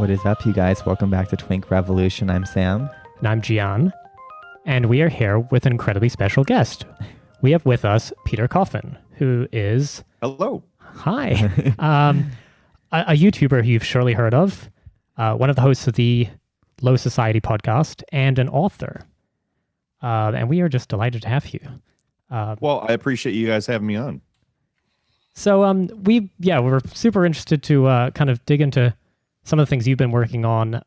What is up, you guys? Welcome back to Twink Revolution. I'm Sam. And I'm Gian. And we are here with an incredibly special guest. We have with us Peter Coffin, who is... Hello. Hi. A YouTuber who you've surely heard of, one of the hosts of the Low Society podcast, and an author. And we are just delighted to have you. Well, I appreciate you guys having me on. So we're super interested to kind of dig into some of the things you've been working on.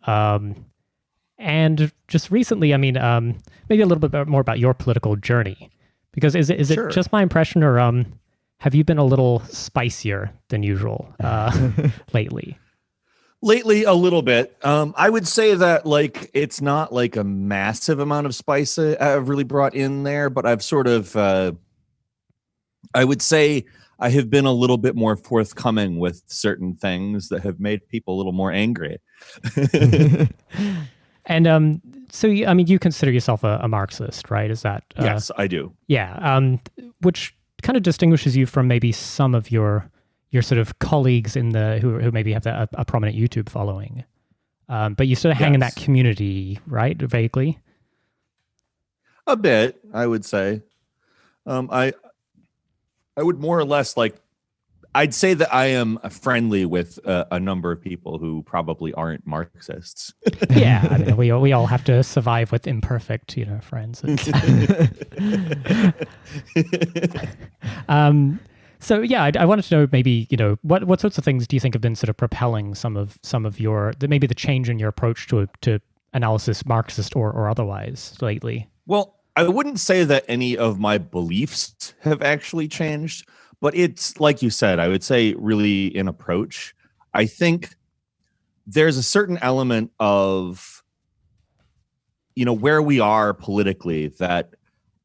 And just recently, maybe a little bit more about your political journey. Because is it Sure. just my impression, or have you been a little spicier than usual lately? Lately, a little bit. I would say that it's not like a massive amount of spice I've really brought in there, but I've sort of, I would say I have been a little bit more forthcoming with certain things that have made people a little more angry. And so you consider yourself a Marxist, right? Is that Yes, I do. Yeah, which kind of distinguishes you from maybe some of your sort of colleagues in the who maybe have a prominent YouTube following. But you sort of hang in that community, right? Vaguely. A bit, I would say. I would more or less I'd say that I am friendly with a number of people who probably aren't Marxists. Yeah, we all have to survive with imperfect, friends. So yeah, I wanted to know maybe what sorts of things do you think have been sort of propelling some of your maybe the change in your approach to analysis, Marxist or otherwise, lately? Well, I wouldn't say that any of my beliefs have actually changed, but it's like you said, I would say really in approach. I think there's a certain element of, where we are politically that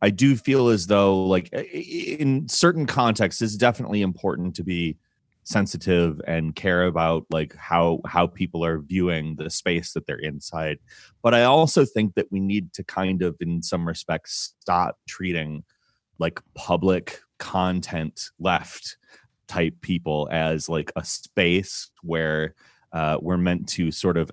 I do feel as though in certain contexts, it's definitely important to be sensitive and care about how people are viewing the space that they're inside. But I also think that we need to kind of, in some respects, stop treating public content left type people as a space where we're meant to sort of,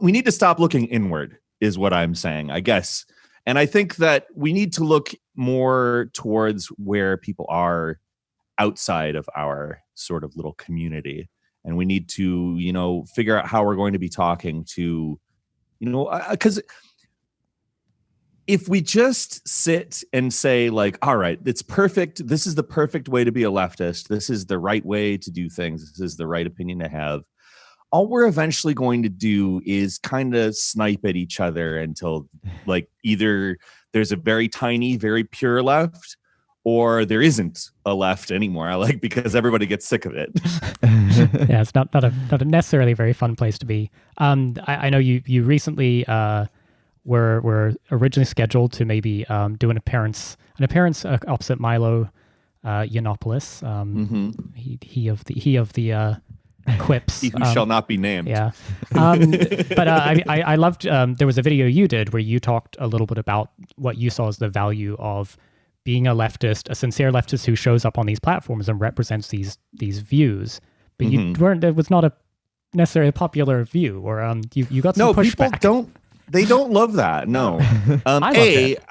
we need to stop looking inward is what I'm saying, I guess. And I think that we need to look more towards where people are outside of our sort of little community. And we need to, figure out how we're going to be talking to, because if we just sit and say all right, it's perfect. This is the perfect way to be a leftist. This is the right way to do things. This is the right opinion to have. All we're eventually going to do is kind of snipe at each other until either there's a very tiny, very pure left, or there isn't a left anymore. Because everybody gets sick of it. Yeah, it's not a necessarily very fun place to be. I know you recently were originally scheduled to maybe do an appearance opposite Milo Yiannopoulos. He of the quips. He who shall not be named. Yeah. But I loved, there was a video you did where you talked a little bit about what you saw as the value of being a leftist, a sincere leftist who shows up on these platforms and represents these views. But it was not a necessarily a popular view, or you got some pushback. They don't love that. No. I love it.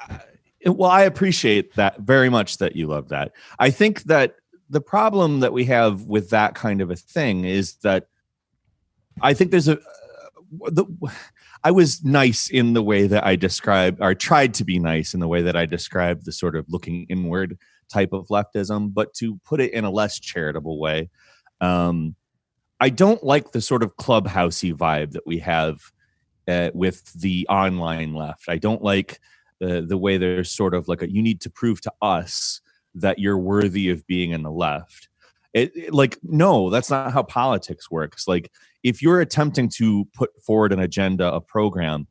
Well, I appreciate that very much that you love that. I think that the problem that we have with that kind of a thing is that I think there's I was nice in the way that I described, or tried to be nice in the way that I described the sort of looking inward type of leftism, but to put it in a less charitable way, I don't like the sort of clubhousey vibe that we have with the online left. I don't like the way there's sort of you need to prove to us that you're worthy of being in the left. No, that's not how politics works. If you're attempting to put forward an agenda, a program,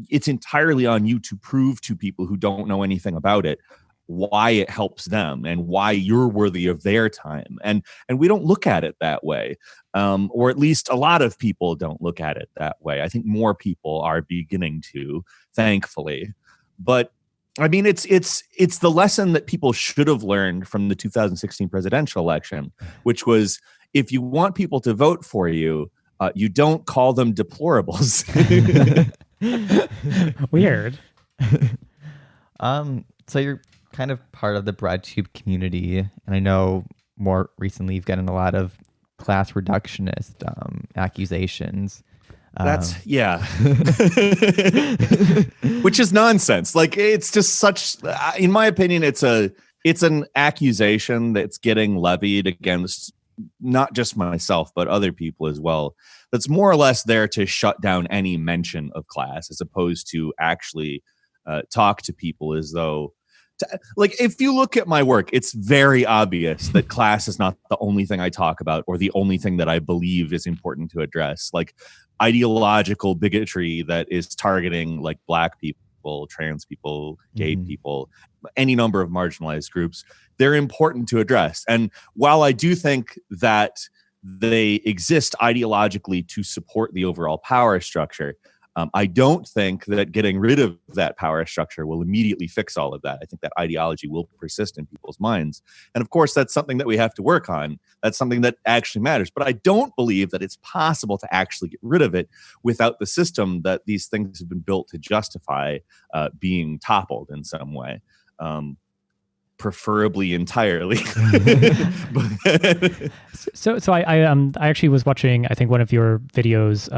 it's entirely on you to prove to people who don't know anything about it why it helps them and why you're worthy of their time. And we don't look at it that way. Or at least a lot of people don't look at it that way. I think more people are beginning to, thankfully. But it's the lesson that people should have learned from the 2016 presidential election, which was if you want people to vote for you, You don't call them deplorables. Weird. So you're kind of part of the breadtube community, and I know more recently you've gotten a lot of class reductionist accusations. Yeah. Which is nonsense. Like, it's just such, in my opinion, it's an accusation that's getting levied against not just myself, but other people as well. That's more or less there to shut down any mention of class, as opposed to actually talk to people as though, like, if you look at my work, it's very obvious that class is not the only thing I talk about or the only thing that I believe is important to address. Like, ideological bigotry that is targeting like Black people, trans people, gay people, any number of marginalized groups, they're important to address. And while I do think that they exist ideologically to support the overall power structure, I don't think that getting rid of that power structure will immediately fix all of that. I think that ideology will persist in people's minds. And of course, that's something that we have to work on. That's something that actually matters. But I don't believe that it's possible to actually get rid of it without the system that these things have been built to justify being toppled in some way. Preferably entirely. So I actually was watching, I think, one of your videos.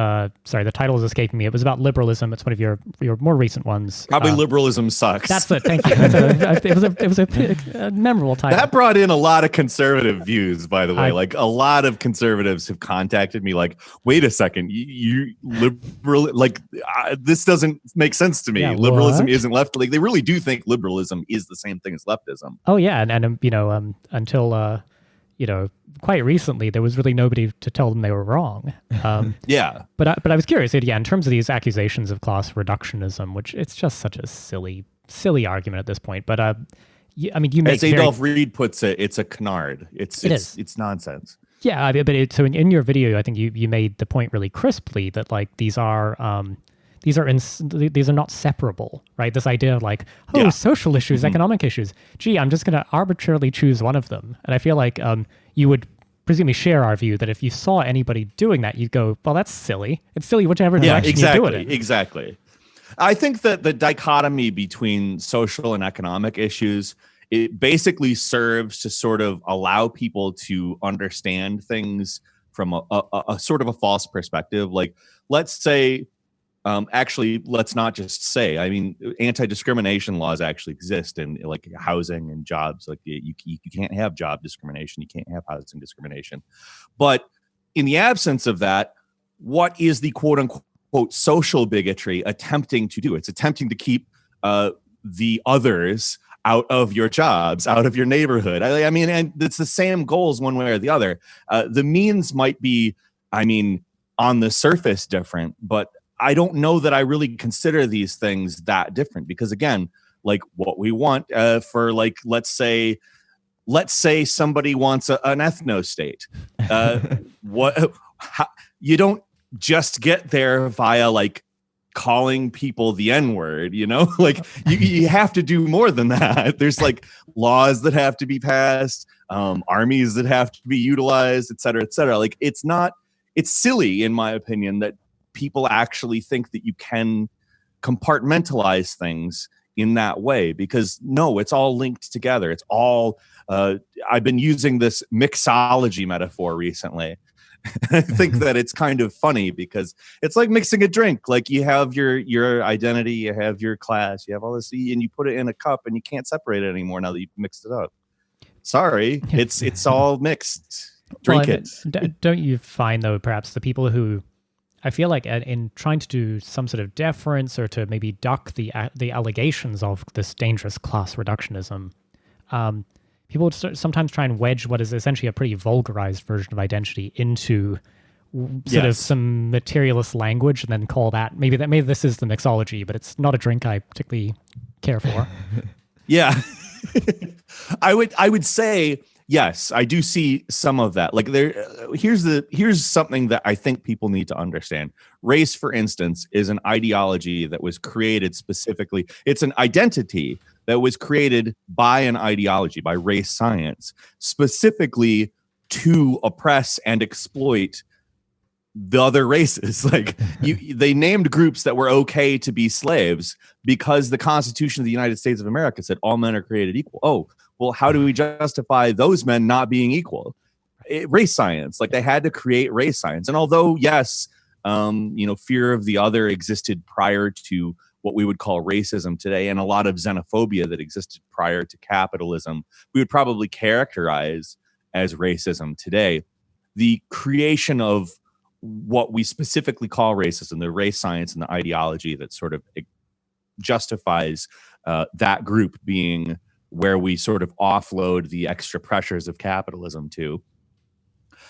Sorry, the title is escaping me. It was about liberalism. It's one of your more recent ones. Probably liberalism sucks. That's it. Thank you. It was a memorable title. That brought in a lot of conservative views, by the way. Like, a lot of conservatives have contacted me like, wait a second, you liberal, like, this doesn't make sense to me. Yeah, liberalism what? isn't left. Like, they really do think liberalism is the same thing as leftism. Oh yeah, and until quite recently, there was really nobody to tell them they were wrong. Yeah, but I was curious. Yeah, in terms of these accusations of class reductionism, which it's just such a silly argument at this point. But you make, as Adolph Reed puts it, it's a canard. It's nonsense. Yeah, so in your video, I think you made the point really crisply that like these are not separable, right? This idea of like, social issues, economic issues. Gee, I'm just going to arbitrarily choose one of them. And I feel like you would presumably share our view that if you saw anybody doing that, you'd go, well, that's silly. It's silly whichever direction you do it in. Exactly. I think that the dichotomy between social and economic issues, it basically serves to sort of allow people to understand things from a sort of a false perspective. Like, let's say, actually, let's not just say, I mean, anti-discrimination laws actually exist in like housing and jobs. Like, you can't have job discrimination. You can't have housing discrimination. But in the absence of that, what is the quote unquote social bigotry attempting to do? It's attempting to keep the others out of your jobs, out of your neighborhood. I mean, and it's the same goals one way or the other. The means might be, I mean, on the surface different, but I don't know that I really consider these things that different, because again, like what we want for, like, let's say somebody wants an ethno state. You don't just get there via like calling people the N-word, like you have to do more than that. There's like laws that have to be passed, armies that have to be utilized, et cetera, et cetera. Like, it's silly, in my opinion, that people actually think that you can compartmentalize things in that way, because no, it's all linked together. It's all, I've been using this mixology metaphor recently. I think that it's kind of funny because it's like mixing a drink. Like, you have your identity, you have your class, you have all this, and you put it in a cup and you can't separate it anymore now that you've mixed it up. Sorry, it's all mixed. Drink it. Don't you find, though, perhaps the people who, I feel like in trying to do some sort of deference or to maybe duck the allegations of this dangerous class reductionism, people sometimes try and wedge what is essentially a pretty vulgarized version of identity into sort of some materialist language, and then call that maybe this is the mixology, but it's not a drink I particularly care for. Yeah, I would say. Yes, I do see some of that. Like, here's something that I think people need to understand. Race, for instance, is an ideology that was created specifically. It's an identity that was created by an ideology, by race science, specifically to oppress and exploit the other races. Like they named groups that were okay to be slaves because the Constitution of the United States of America said all men are created equal. Oh, well, how do we justify those men not being equal? Race science, like they had to create race science. And although, yes, fear of the other existed prior to what we would call racism today, and a lot of xenophobia that existed prior to capitalism, we would probably characterize as racism today. The creation of what we specifically call racism, the race science and the ideology that sort of justifies that group being where we sort of offload the extra pressures of capitalism to.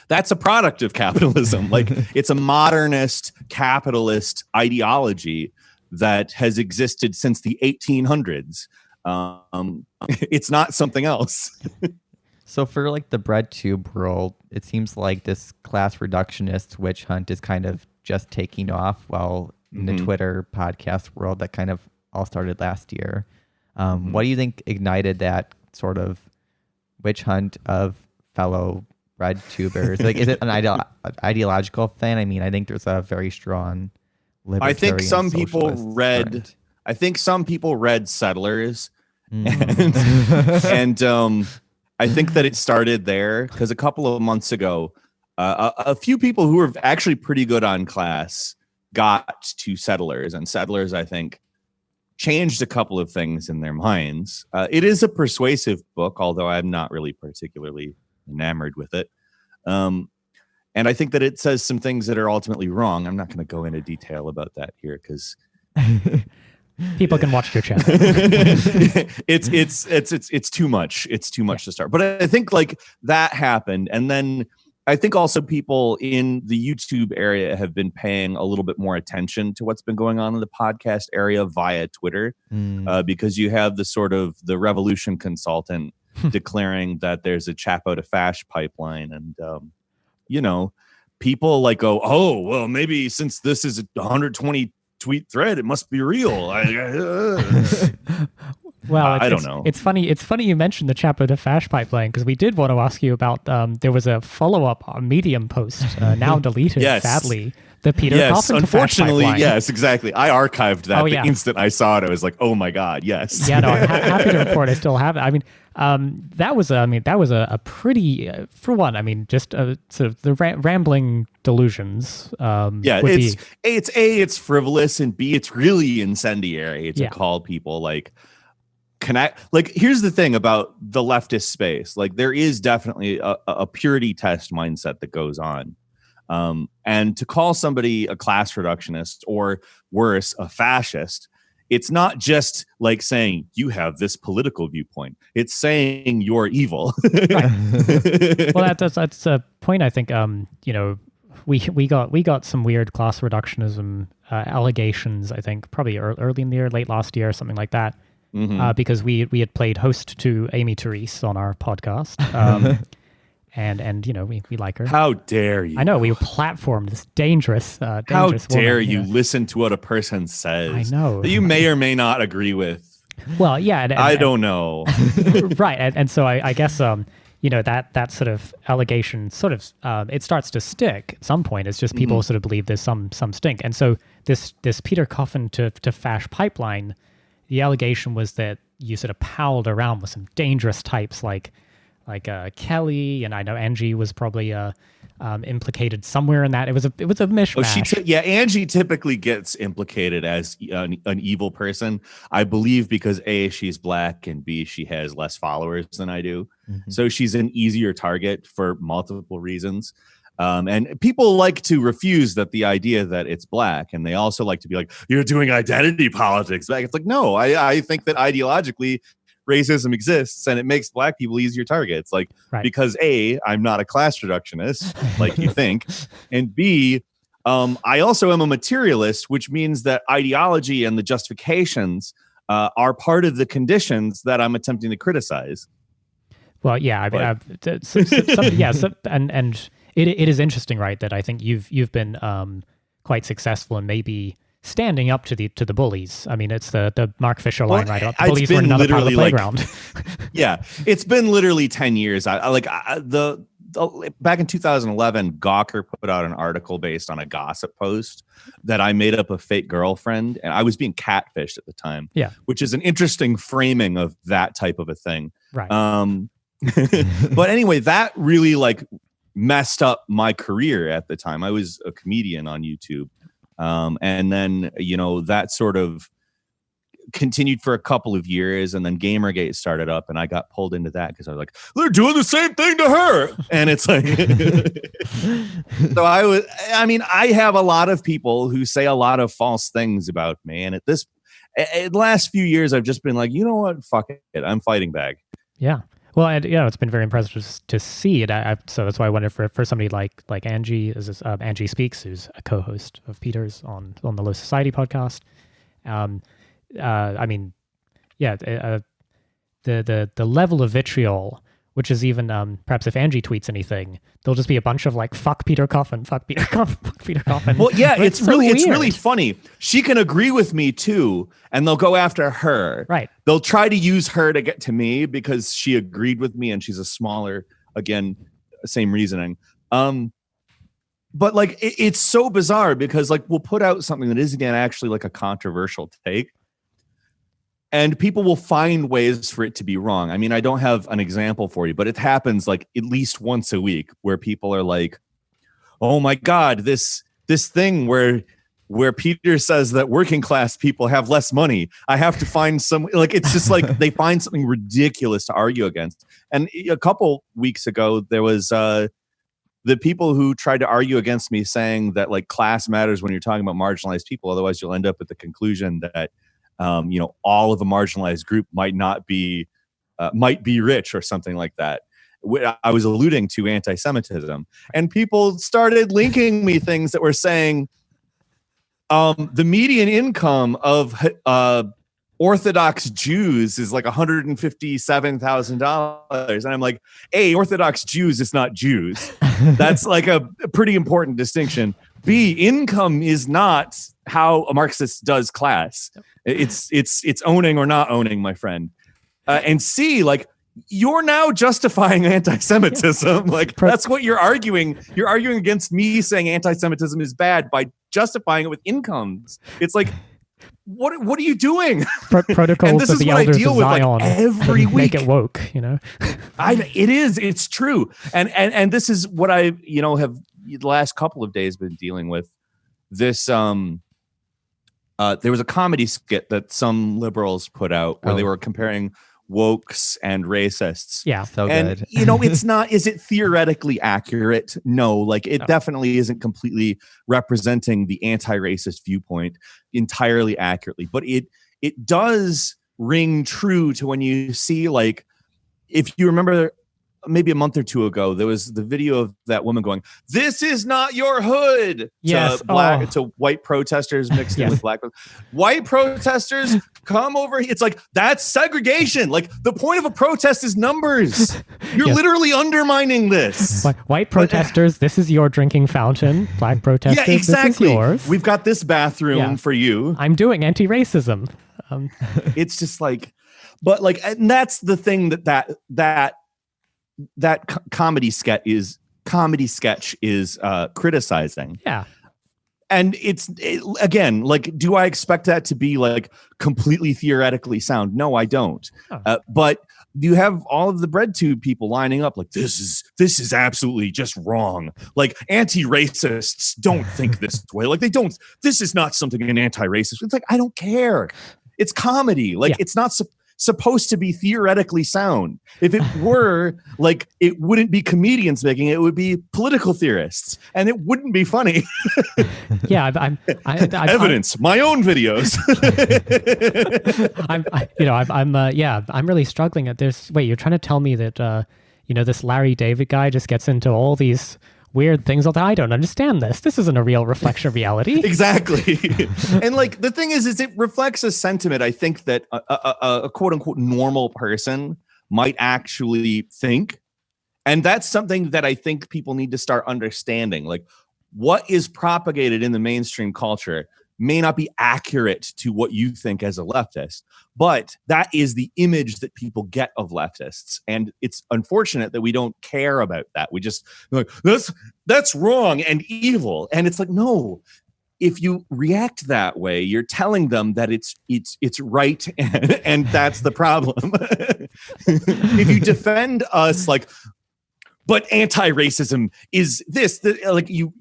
That's a product of capitalism. Like it's a modernist capitalist ideology that has existed since the 1800s. It's not something else. So for like the breadtube world, it seems like this class reductionist witch hunt is kind of just taking off, while in the Twitter podcast world that kind of all started last year. What do you think ignited that sort of witch hunt of fellow breadtubers? Like, is it an ideological thing? I mean, I think there's a very strong I think some libertarian people socialist read current. I think some people read Settlers, and I think that it started there because a couple of months ago, a few people who were actually pretty good on class got to Settlers, and Settlers, I think, changed a couple of things in their minds. It is a persuasive book, although I'm not really particularly enamored with it. And I think that it says some things that are ultimately wrong. I'm not going to go into detail about that here because people can watch your channel. it's too much. It's too much to start. But I think like that happened, and then I think also people in the YouTube area have been paying a little bit more attention to what's been going on in the podcast area via Twitter, because you have the sort of the revolution consultant declaring that there's a Chapo-to-Fash pipeline, and people like go, oh well, maybe since this is a 120 tweet thread, it must be real. Well, I don't know. It's funny you mentioned the Chapo-to-Fash pipeline, because we did want to ask you about. There was a follow-up Medium post now deleted, Yes. sadly. The Peter Yes, Coffin-to-Fash unfortunately, pipeline. yes, exactly. I archived that the yeah. instant I saw it. I was like, oh my god, yes. Yeah, no, I'm happy to report I still have it. I mean, that was a pretty, for one, I mean, just sort of the rambling delusions. It's frivolous, and B, it's really incendiary to call people like connect. Like, here's the thing about the leftist space. Like, there is definitely a purity test mindset that goes on. And to call somebody a class reductionist, or worse, a fascist, it's not just like saying you have this political viewpoint. It's saying you're evil. Right. Well, that's a point. I think we got some weird class reductionism allegations. I think probably early in the year, late last year, something like that. Because we had played host to Amy Therese on our podcast. And we like her. How dare you? I know, we platformed this dangerous How woman, dare you listen to what a person says? I know. That you may or may not agree with. Well, yeah. I don't know. Right. And so I guess, that sort of allegation sort of, it starts to stick at some point. It's just people sort of believe there's some stink. And so this Peter Coffin-to-Fash pipeline, the allegation was that you sort of palled around with some dangerous types like Kelly, and I know Angie was probably implicated somewhere in that. It was a mishmash. Angie typically gets implicated as an evil person, I believe, because A, she's black, and B, she has less followers than I do. So she's an easier target for multiple reasons. And people like to refuse the idea that it's black, and they also like to be like, you're doing identity politics. It's like, no, I think that ideologically racism exists, and it makes black people easier targets. Like, because A, I'm not a class reductionist like you think, and B, I also am a materialist, which means that ideology and the justifications are part of the conditions that I'm attempting to criticize. Well, yeah, I mean, and it is interesting, right? That I think you've been quite successful in maybe standing up to the bullies. I mean, it's the Mark Fisher line, right? The bullies were another part of the playground. Yeah, it's been literally 10 years. The back in 2011, Gawker put out an article based on a gossip post that I made up a fake girlfriend, and I was being catfished at the time. Yeah, which is an interesting framing of that type of a thing. right. But anyway, that really like messed up my career at the time. I was a comedian on YouTube, and then that sort of continued for a couple of years, and then Gamergate started up, and I got pulled into that because I was like, they're doing the same thing to her, and it's like so I have a lot of people who say a lot of false things about me, and the last few years I've just been like, you know what, fuck it, I'm fighting back. Yeah. Well, it's been very impressive to see it. So that's why I wondered for somebody like Angie, Angie Speaks, who's a co-host of Peter's on the Low Society podcast. The level of vitriol, which is even perhaps if Angie tweets anything, there'll just be a bunch of like fuck Peter Coffin, fuck Peter Coffin, fuck Peter Coffin. Well, yeah, it's so really funny. She can agree with me too, and they'll go after her. Right. They'll try to use her to get to me because she agreed with me, and she's a smaller, again, same reasoning. But like it's so bizarre because like we'll put out something that is again actually like a controversial take, and people will find ways for it to be wrong. I mean, I don't have an example for you, but it happens like at least once a week where people are like, "Oh my God, this thing where Peter says that working class people have less money. I have to find some," like it's just like they find something ridiculous to argue against. And a couple weeks ago, there was the people who tried to argue against me saying that like class matters when you're talking about marginalized people. Otherwise, you'll end up with the conclusion that all of a marginalized group might be rich or something like that. I was alluding to anti-Semitism, and people started linking me things that were saying the median income of Orthodox Jews is like $157,000, and I'm like, A, Orthodox Jews is not Jews. That's like a pretty important distinction. B, income is not how a Marxist does class. It's owning or not owning, my friend. And C, like you're now justifying anti-Semitism. Like that's what you're arguing. You're arguing against me saying anti-Semitism is bad by justifying it with incomes. It's like, what are you doing? Protocols of the elders of Zion like every week. Make it woke, It's true. And this is what I, have the last couple of days been dealing with. This there was a comedy skit that some liberals put out where they were comparing wokes and racists. Yeah. So and, good. It's not, is it theoretically accurate? No, like it definitely isn't completely representing the anti-racist viewpoint entirely accurately, but it does ring true to when you see, like, if you remember maybe a month or two ago, there was the video of that woman going, "This is not your hood." Yes. To white protesters mixed in with black. White protesters, come over here. It's like, that's segregation. Like the point of a protest is numbers. You're literally undermining this. White protesters, this is your drinking fountain. Black protesters, yeah, exactly. This is yours. We've got this bathroom for you. I'm doing anti-racism. It's just like, but like, and that's the thing that comedy sketch is criticizing. Yeah. And again, like, do I expect that to be like completely theoretically sound? No, I don't. Oh. But you have all of the breadtube people lining up like, this is absolutely just wrong. Like anti-racists don't think this way. Like this is not something an anti-racist. It's like, I don't care. It's comedy. Like it's not supposed to be theoretically sound. If it were, like, it wouldn't be comedians making it, it would be political theorists, and it wouldn't be funny. Yeah, evidence. My own videos. I'm really struggling at this. Wait, you're trying to tell me that this Larry David guy just gets into all these weird things. I don't understand this. This isn't a real reflection of reality. Exactly. And like the thing is it reflects a sentiment I think that a quote unquote normal person might actually think. And that's something that I think people need to start understanding. Like what is propagated in the mainstream culture may not be accurate to what you think as a leftist, but that is the image that people get of leftists. And it's unfortunate that we don't care about that. We just like, that's wrong and evil. And it's like, no, if you react that way, you're telling them that it's right, and that's the problem. If you defend us like, but anti-racism is this, like you,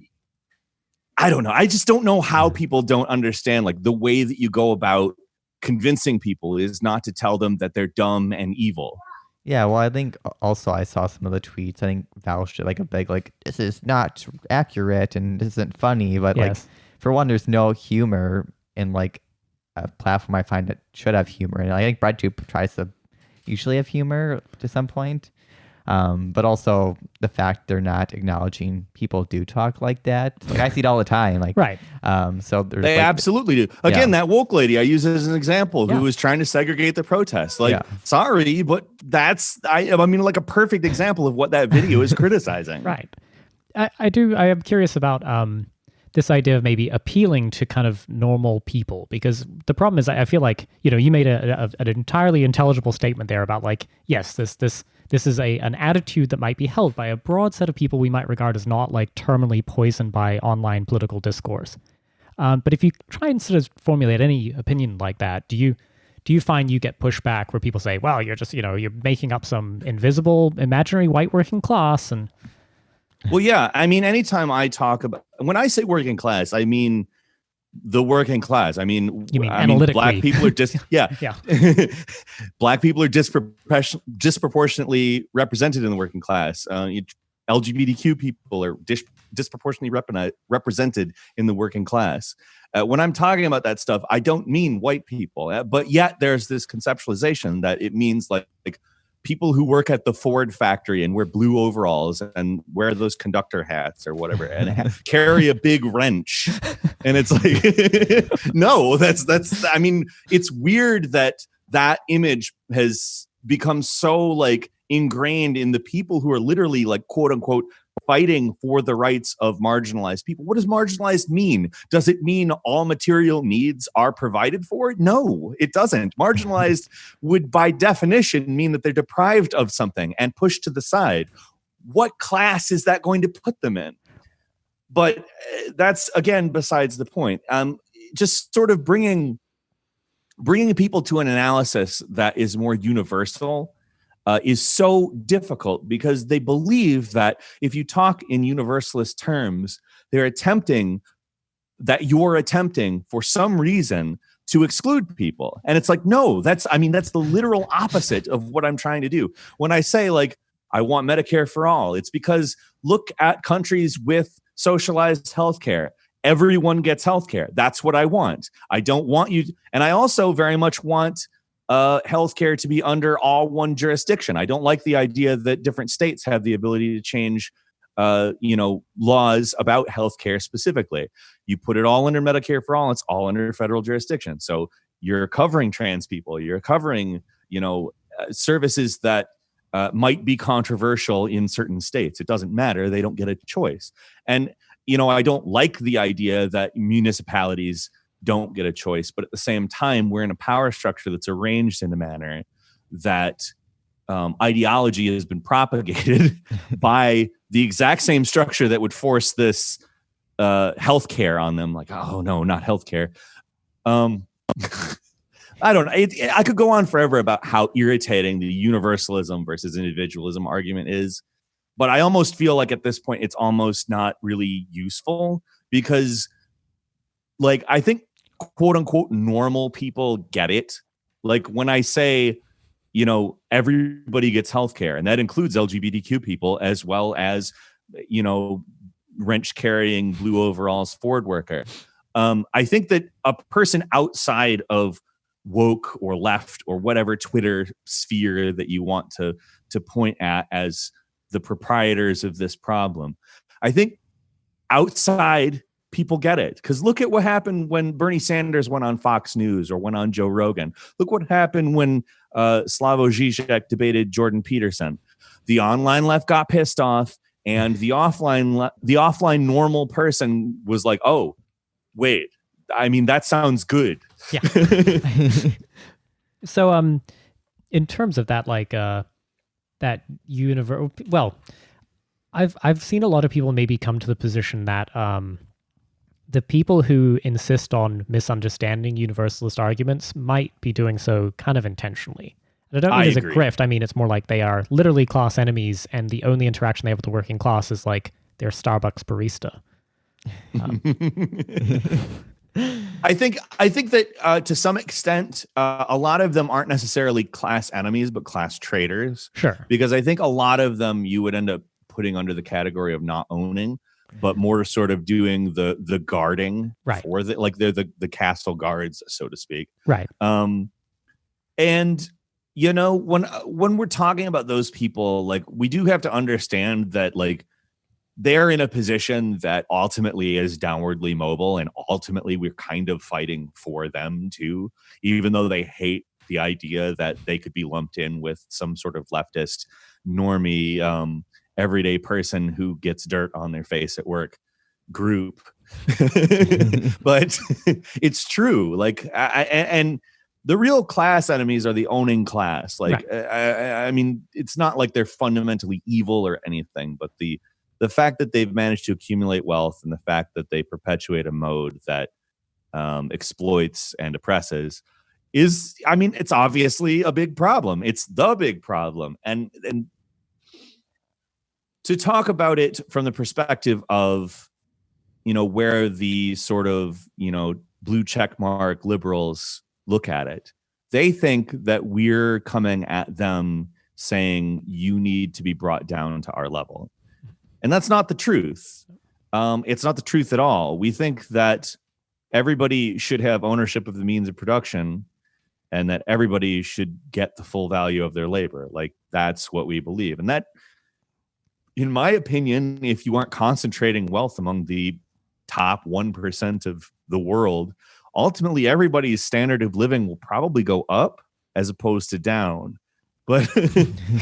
I don't know. I just don't know how people don't understand, like, the way that you go about convincing people is not to tell them that they're dumb and evil. Yeah, well, I think also I saw some of the tweets. I think Val should like a big like, this is not accurate and this isn't funny, but like, for one, there's no humor in like a platform I find that should have humor. And I think breadtube tries to usually have humor to some point. But also the fact they're not acknowledging people do talk like that. Like I see it all the time. Like, right. So there's they like, absolutely do. Again, that woke lady I use as an example who was trying to segregate the protests. Like, sorry, but that's, I mean, like a perfect example of what that video is criticizing. Right. I am curious about, this idea of maybe appealing to kind of normal people, because the problem is I feel like, you made an entirely intelligible statement there about like, yes, this is an attitude that might be held by a broad set of people we might regard as not like terminally poisoned by online political discourse. But if you try and sort of formulate any opinion like that, do you find you get pushback where people say, well, you're just, you're making up some invisible imaginary white working class? And well, yeah, I mean, anytime I talk about, when I say working class, I mean the working class. I mean, black people are just, black people are disproportionately represented in the working class. LGBTQ people are disproportionately represented in the working class. When I'm talking about that stuff, I don't mean white people, but yet there's this conceptualization that it means like people who work at the Ford factory and wear blue overalls and wear those conductor hats or whatever and carry a big wrench. And it's like, no, that's, I mean, it's weird that image has become so like ingrained in the people who are literally like, quote unquote, fighting for the rights of marginalized people. What does marginalized mean? Does it mean all material needs are provided for? No, it doesn't. Marginalized would by definition mean that they're deprived of something and pushed to the side. What class is that going to put them in? But that's, again, besides the point. Just sort of bringing people to an analysis that is more universal is so difficult because they believe that if you talk in universalist terms, you're attempting for some reason to exclude people. And it's like, no, that's the literal opposite of what I'm trying to do. When I say like, I want Medicare for all, it's because look at countries with socialized healthcare. Everyone gets healthcare. That's what I want. I don't want you. And I also very much want healthcare to be under all one jurisdiction. I don't like the idea that different states have the ability to change, laws about healthcare specifically. You put it all under Medicare for all, it's all under federal jurisdiction. So you're covering trans people, you're covering, services that might be controversial in certain states. It doesn't matter. They don't get a choice. And, I don't like the idea that municipalities don't get a choice, but at the same time, we're in a power structure that's arranged in a manner that ideology has been propagated by the exact same structure that would force this healthcare on them. Like, oh no, not healthcare. I don't know. I could go on forever about how irritating the universalism versus individualism argument is, but I almost feel like at this point it's almost not really useful because, like, I think quote unquote normal people get it. Like when I say, everybody gets healthcare, and that includes LGBTQ people as well as, wrench carrying blue overalls Ford worker. I think that a person outside of woke or left or whatever Twitter sphere that you want to point at as the proprietors of this problem, I think outside people get it. Because look at what happened when Bernie Sanders went on Fox News or went on Joe Rogan. Look what happened when Slavoj Žižek debated Jordan Peterson. The online left got pissed off, and the offline normal person was like, oh, wait, I mean, that sounds good. Yeah. So, in terms of that, like, that universe, well, I've seen a lot of people maybe come to the position that the people who insist on misunderstanding universalist arguments might be doing so kind of intentionally. And I don't mean as a grift. I mean, it's more like they are literally class enemies, and the only interaction they have with the working class is like their Starbucks barista. I think that to some extent, a lot of them aren't necessarily class enemies, but class traitors. Sure. Because I think a lot of them you would end up putting under the category of not owning, but more sort of doing the guarding, right? For like they're the castle guards, so to speak, right? And you know, when we're talking about those people, like we do have to understand that like they're in a position that ultimately is downwardly mobile, and ultimately we're kind of fighting for them too, even though they hate the idea that they could be lumped in with some sort of leftist normie everyday person who gets dirt on their face at work group. But it's true. Like, and the real class enemies are the owning class. Like, right. I mean, it's not like they're fundamentally evil or anything, but the fact that they've managed to accumulate wealth and the fact that they perpetuate a mode that exploits and oppresses is, I mean, it's obviously a big problem. It's the big problem. And to talk about it from the perspective of, you know, where the sort of, you know, blue check mark liberals look at it, they think that we're coming at them saying you need to be brought down to our level. And that's not the truth. It's not the truth at all. We think that everybody should have ownership of the means of production and that everybody should get the full value of their labor. Like, that's what we believe. And that, in my opinion, if you aren't concentrating wealth among the top 1% of the world, ultimately everybody's standard of living will probably go up as opposed to down. But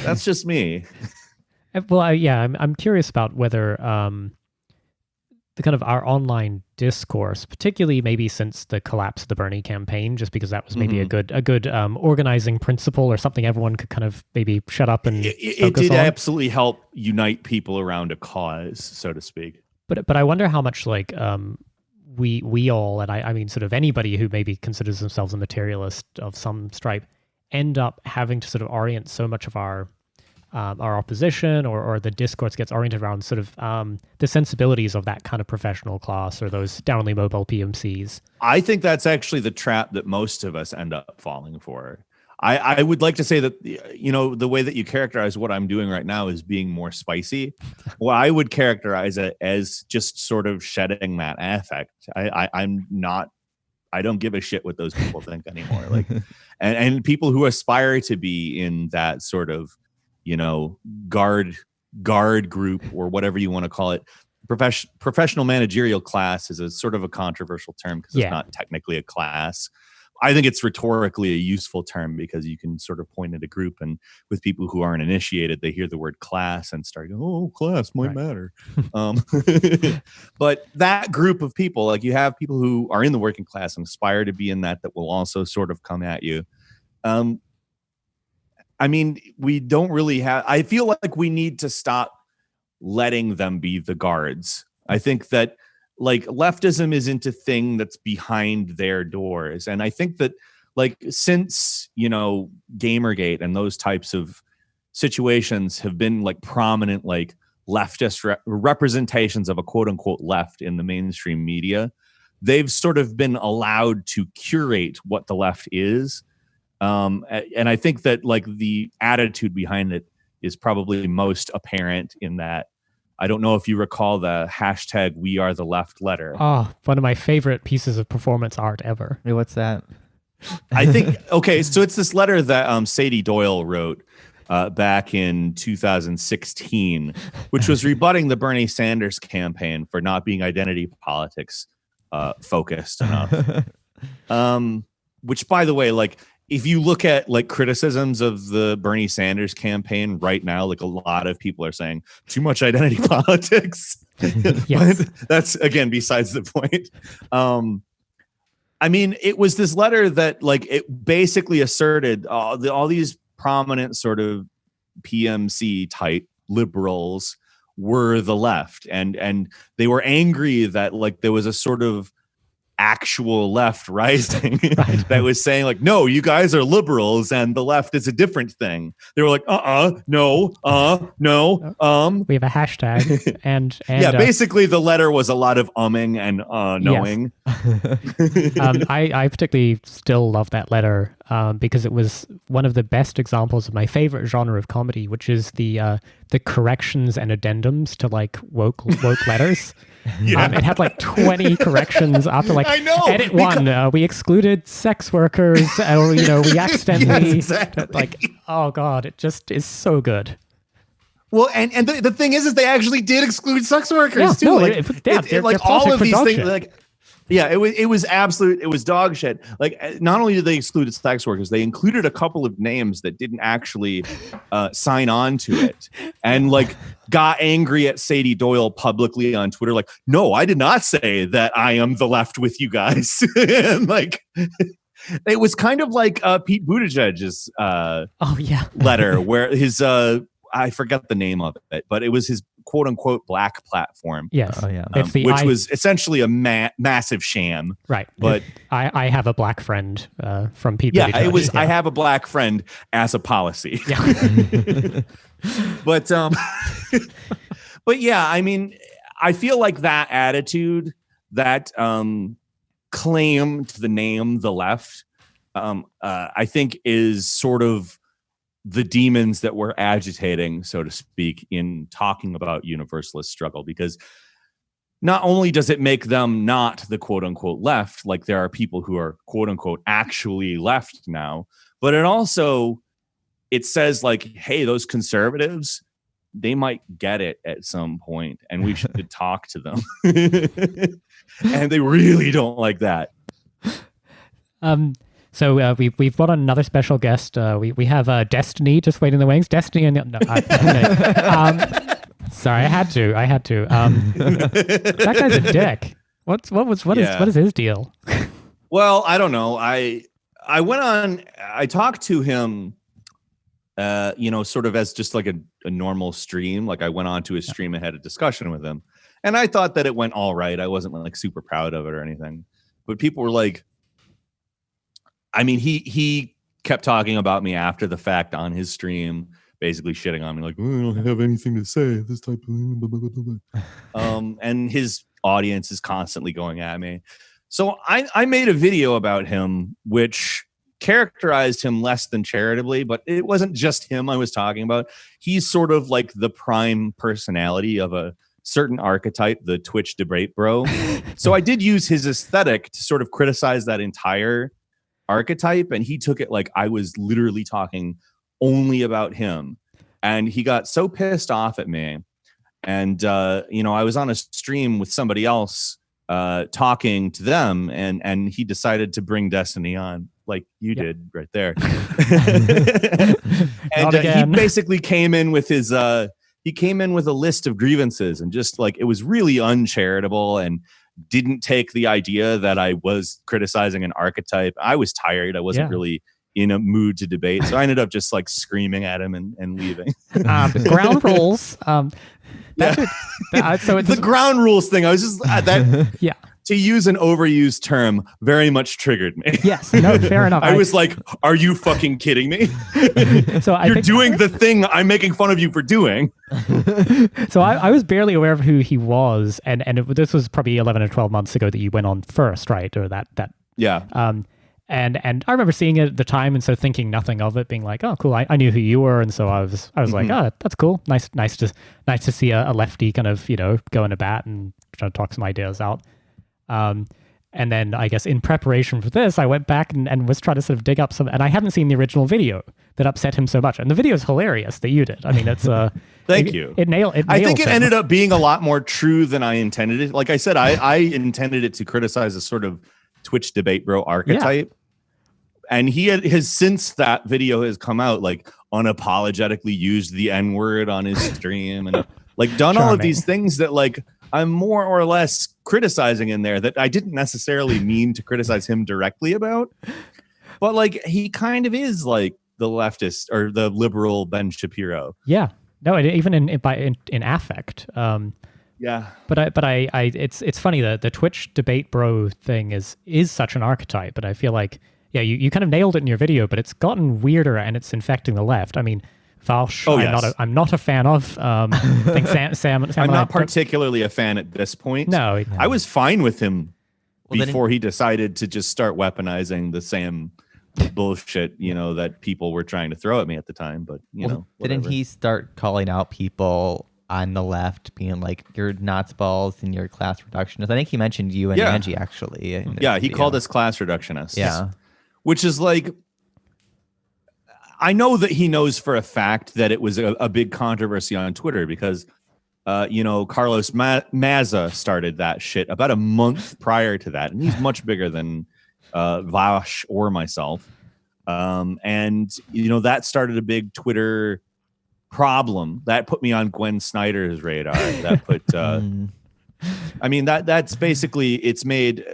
that's just me. Well, I'm curious about whether the kind of our online discourse, particularly maybe since the collapse of the Bernie campaign, just because that was maybe a good organizing principle or something everyone could kind of maybe shut up and it did absolutely help unite people around a cause, so to speak. But I wonder how much like we all, and I mean sort of anybody who maybe considers themselves a materialist of some stripe, end up having to sort of orient so much of our opposition or the discourse gets oriented around sort of the sensibilities of that kind of professional class or those downly mobile PMCs. I think that's actually the trap that most of us end up falling for. I would like to say that, you know, the way that you characterize what I'm doing right now is being more spicy. Well, I would characterize it as just sort of shedding that affect. I'm not, I don't give a shit what those people think anymore. Like, and people who aspire to be in that sort of, you know, guard group or whatever you want to call it. Professional managerial class is a sort of a controversial term because it's not technically a class. I think it's rhetorically a useful term because you can sort of point at a group, and with people who aren't initiated, they hear the word class and start going, oh, class might matter. But that group of people, like you have people who are in the working class and aspire to be in that will also sort of come at you. I mean, we don't really have, I feel like we need to stop letting them be the guards. I think that like leftism isn't a thing that's behind their doors. And I think that like since, you know, Gamergate and those types of situations have been like prominent, like leftist representations of a quote unquote left in the mainstream media, they've sort of been allowed to curate what the left is. And I think that like the attitude behind it is probably most apparent in that. I don't know if you recall the hashtag We Are the Left letter. Oh, one of my favorite pieces of performance art ever. Wait, what's that? I think, okay, so it's this letter that Sadie Doyle wrote back in 2016, which was rebutting the Bernie Sanders campaign for not being identity politics focused enough. Which, by the way, like, if you look at like criticisms of the Bernie Sanders campaign right now, like a lot of people are saying too much identity politics. Yes. But that's again besides the point. I mean, it was this letter that like it basically asserted all these prominent sort of PMC type liberals were the left, and they were angry that like there was a sort of actual left rising that was saying like, no, you guys are liberals and the left is a different thing. They were like, no. We have a hashtag and yeah, basically the letter was a lot of umming and knowing. Yes. I particularly still love that letter because it was one of the best examples of my favorite genre of comedy, which is the corrections and addendums to like woke letters. Yeah. It had like 20 corrections after like, I know, edit one, we excluded sex workers, or we accidentally exactly. Like, oh god, it just is so good. Well, and the thing is they actually did exclude sex workers too. Like all of these things, like. Yeah, it was absolute. It was dog shit. Like, not only did they exclude sex workers, they included a couple of names that didn't actually sign on to it, and like got angry at Sadie Doyle publicly on Twitter. Like, no, I did not say that I am the left with you guys. And like, it was kind of like Pete Buttigieg's letter, where his I forget the name of it, but it was his quote unquote black platform. Yes. Which was essentially a massive sham. Right. But I have a black friend from Pete. Yeah, Buttigieg. It was. Yeah. I have a black friend as a policy. Yeah. But yeah, I mean, I feel like that attitude, that claim to the name the left, I think is sort of the demons that we're agitating, so to speak, in talking about universalist struggle, because not only does it make them not the quote unquote left, like there are people who are quote unquote actually left now, but it says like, hey, those conservatives, they might get it at some point and we should talk to them. And they really don't like that. So we've got another special guest. We have Destiny just waiting in the wings. Destiny and sorry, I had to. That guy's a dick. What is his deal? Well, I don't know. I talked to him, sort of as just like a normal stream. Like I went on to his stream and had a discussion with him, and I thought that it went all right. I wasn't like super proud of it or anything, but people were like, I mean, he kept talking about me after the fact on his stream, basically shitting on me, like, oh, I don't have anything to say. This type of blah, blah, blah, blah. And his audience is constantly going at me. So I made a video about him, which characterized him less than charitably, but it wasn't just him I was talking about. He's sort of like the prime personality of a certain archetype, the Twitch debate bro. So I did use his aesthetic to sort of criticize that entire archetype, and he took it like I was literally talking only about him, and he got so pissed off at me. And I was on a stream with somebody else talking to them, and he decided to bring Destiny on, like you did right there. And he basically came in with his a list of grievances, and just like it was really uncharitable, and didn't take the idea that I was criticizing an archetype. I was tired. I wasn't really in a mood to debate. So I ended up just like screaming at him and leaving. Ground rules. So the ground rules thing. I was just to use an overused term very much triggered me. Yes, no, fair enough. I was like, are you fucking kidding me? So you're doing the thing I'm making fun of you for doing. So I was barely aware of who he was, and this was probably 11 or 12 months ago that you went on first, right? Or that. Yeah. And I remember seeing it at the time, and so thinking nothing of it, being like, oh, cool. I knew who you were, and so I was like, oh, that's cool. Nice to see a lefty kind of going to bat and trying to talk some ideas out. And then I guess in preparation for this, I went back and was trying to sort of dig up some, and I hadn't seen the original video that upset him so much. And the video is hilarious that you did. I mean, it's thank you. It nailed. I think it ended up being a lot more true than I intended it. Like I said, I intended it to criticize a sort of Twitch debate bro archetype. Yeah. And he has since that video has come out, like unapologetically used the N-word on his stream and like done all of these things that like I'm more or less criticizing in there that I didn't necessarily mean to criticize him directly about. But like he kind of is like the leftist or the liberal Ben Shapiro. Yeah. No, even in affect. Yeah. But it's funny that the Twitch debate bro thing is such an archetype, but I feel like you kind of nailed it in your video, but it's gotten weirder and it's infecting the left. I mean, Valsh, I'm not a fan of. I think Sam I'm not particularly a fan at this point. No. I was fine with him before he decided to just start weaponizing the Sam bullshit, that people were trying to throw at me at the time. But whatever. Didn't he start calling out people on the left, being like, "You're nuts balls and you're class reductionists"? I think he mentioned you and Angie actually. He called us class reductionists. Yeah, which is like, I know that he knows for a fact that it was a big controversy on Twitter because, Carlos Maza started that shit about a month prior to that, and he's much bigger than Vash or myself. And that started a big Twitter problem that put me on Gwen Snyder's radar. That put, I mean, that's basically, it's made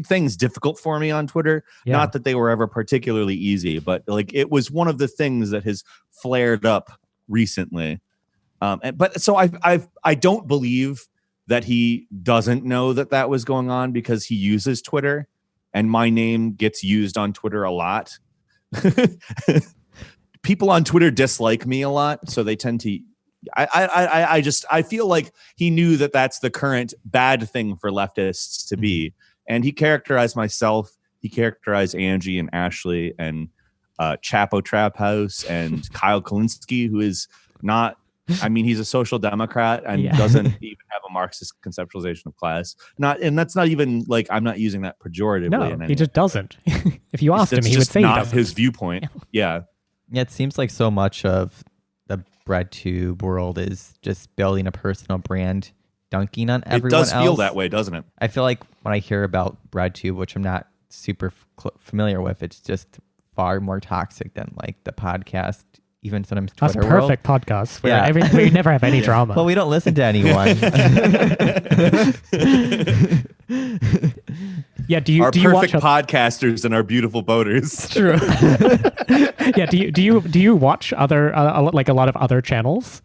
things difficult for me on Twitter. Yeah. Not that they were ever particularly easy, but like it was one of the things that has flared up recently. But so I don't believe that he doesn't know that was going on because he uses Twitter and my name gets used on Twitter a lot. People on Twitter dislike me a lot, so they tend to. I feel like he knew that that's the current bad thing for leftists to be, and he characterized myself. He characterized Angie and Ashley and Chapo Trap House and Kyle Kalinske, who is not. I mean, he's a social democrat and doesn't even have a Marxist conceptualization of class. And that's not even like I'm not using that pejoratively. No, he just doesn't. If you asked him, he would say not his viewpoint. Yeah. Yeah, it seems like so much of the breadtube world is just building a personal brand, dunking on everyone else. It does feel that way, doesn't it? I feel like when I hear about breadtube, which I'm not super familiar with, it's just far more toxic than like the podcast, even sometimes Twitter That's a perfect world. Podcast where we never have any drama. Well, we don't listen to anyone. Yeah, do you perfect podcasters and our beautiful boaters? It's true. Yeah, do you watch other like a lot of other channels?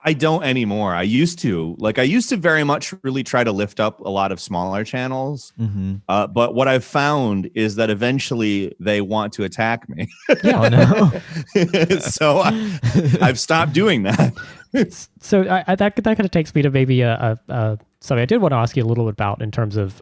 I don't anymore. I used to very much really try to lift up a lot of smaller channels. Mm-hmm. But what I've found is that eventually they want to attack me. Yeah, oh, no. So I've stopped doing that. So that kind of takes me to maybe something I did want to ask you a little bit about in terms of,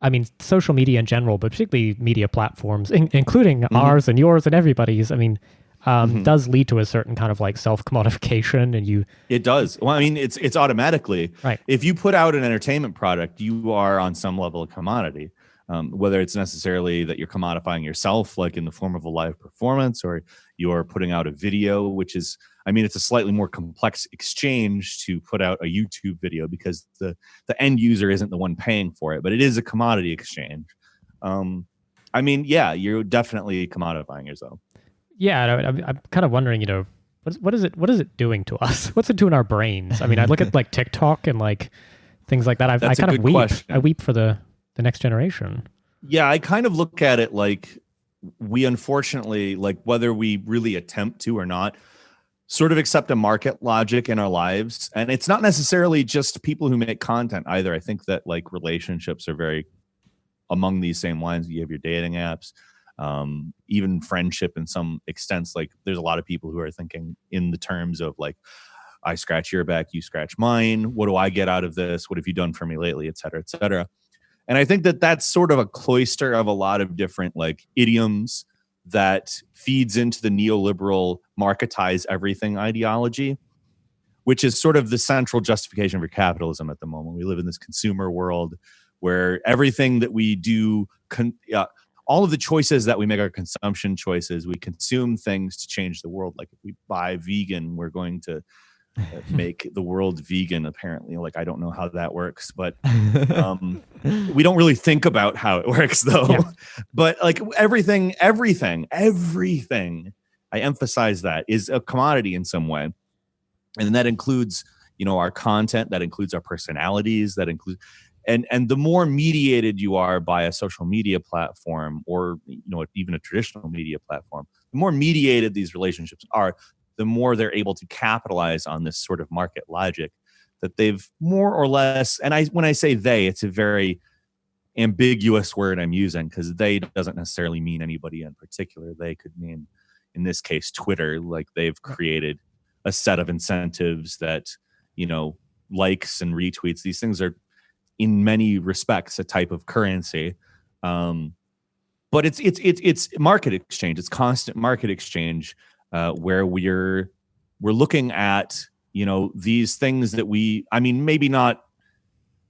I mean, social media in general, but particularly media platforms, including ours and yours and everybody's. I mean, does lead to a certain kind of like self-commodification, and it does. Well, I mean, it's automatically right. If you put out an entertainment product, you are on some level a commodity. Whether it's necessarily that you're commodifying yourself, like in the form of a live performance, or you're putting out a video, which is, I mean, it's a slightly more complex exchange to put out a YouTube video because the end user isn't the one paying for it, but it is a commodity exchange. I mean, yeah, you're definitely commodifying yourself. Yeah, I'm kind of wondering, what is it doing to us? What's it doing our brains? I mean, I look at like TikTok and like things like that. I kind of weep. Question. I weep for the next generation. Yeah, I kind of look at it like we unfortunately, like whether we really attempt to or not, sort of accept a market logic in our lives. And it's not necessarily just people who make content either. I think that like relationships are very among these same lines. You have your dating apps, even friendship in some extents. Like there's a lot of people who are thinking in the terms of like, I scratch your back, you scratch mine. What do I get out of this? What have you done for me lately? Et cetera, et cetera. And I think that that's sort of a cloister of a lot of different like idioms that feeds into the neoliberal marketize everything ideology, which is sort of the central justification for capitalism at the moment. We live in this consumer world where everything that we do, all of the choices that we make are consumption choices. We consume things to change the world. Like if we buy vegan, we're going to make the world vegan, apparently. Like, I don't know how that works, but we don't really think about how it works though. Yeah. But like everything, I emphasize that, is a commodity in some way. And that includes, our content, that includes our personalities, that includes, and the more mediated you are by a social media platform, or even a traditional media platform, the more mediated these relationships are, the more they're able to capitalize on this sort of market logic that they've more or less, and when I say they, it's a very ambiguous word I'm using, because they doesn't necessarily mean anybody in particular. They could mean, in this case, Twitter. Like, they've created a set of incentives that, likes and retweets, these things are in many respects a type of currency. But it's market exchange. It's constant market exchange, where we're looking at, these things that maybe not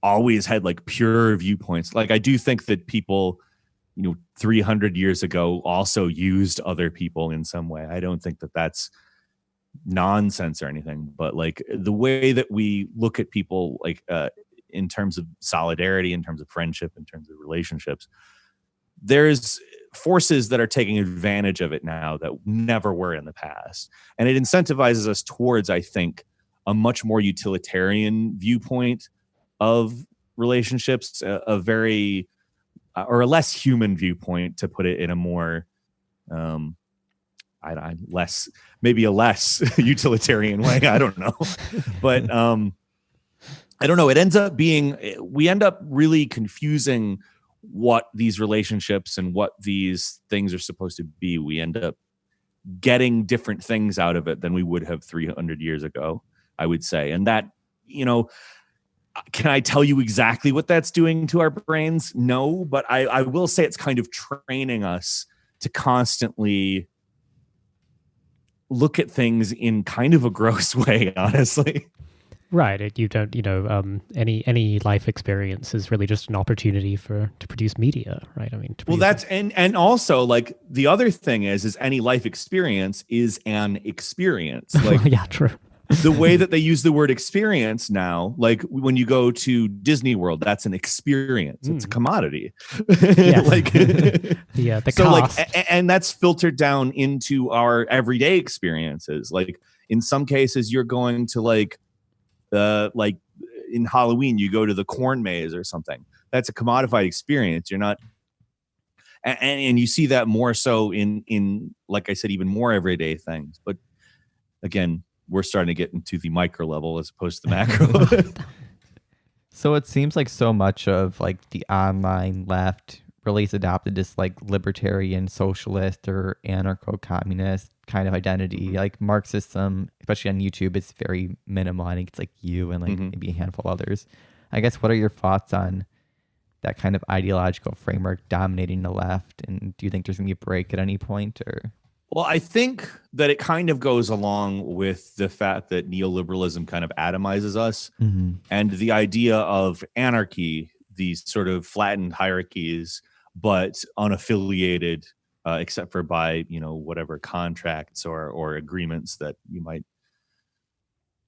always had like pure viewpoints. Like, I do think that people, 300 years ago also used other people in some way. I don't think that that's nonsense or anything, but like the way that we look at people, like in terms of solidarity, in terms of friendship, in terms of relationships, there's forces that are taking advantage of it now that never were in the past. And it incentivizes us towards, I think, a much more utilitarian viewpoint of relationships, a very or a less human viewpoint, to put it in a more maybe a less utilitarian way. I don't know. But I don't know. It ends up being, we end up really confusing what these relationships and what these things are supposed to be. We end up getting different things out of it than we would have 300 years ago, I would say. And that, can I tell you exactly what that's doing to our brains? No, but I will say it's kind of training us to constantly look at things in kind of a gross way, honestly. Right. You don't, any life experience is really just an opportunity to produce media, right? I mean, that's, and also, like, the other thing is any life experience is an experience. Like, yeah, true. The way that they use the word experience now, like when you go to Disney World, that's an experience. It's a commodity. Like, the so cost. Like, and that's filtered down into our everyday experiences. Like, in some cases, you're going to like in Halloween, you go to the corn maze or something. That's a commodified experience. You're not, and you see that more so in like I said, even more everyday things. But again, we're starting to get into the micro level as opposed to the macro. So it seems like so much of like the online left really has adopted this like libertarian, socialist, or anarcho-communist kind of identity. Like Marxism, especially on YouTube, it's very minimal. I think it's like you and like maybe a handful of others. I guess, what are your thoughts on that kind of ideological framework dominating the left? And do you think there's going to be a break at any point, or? Well, I think that it kind of goes along with the fact that neoliberalism kind of atomizes us, and the idea of anarchy, these sort of flattened hierarchies, but unaffiliated, except for by, whatever contracts or agreements that you might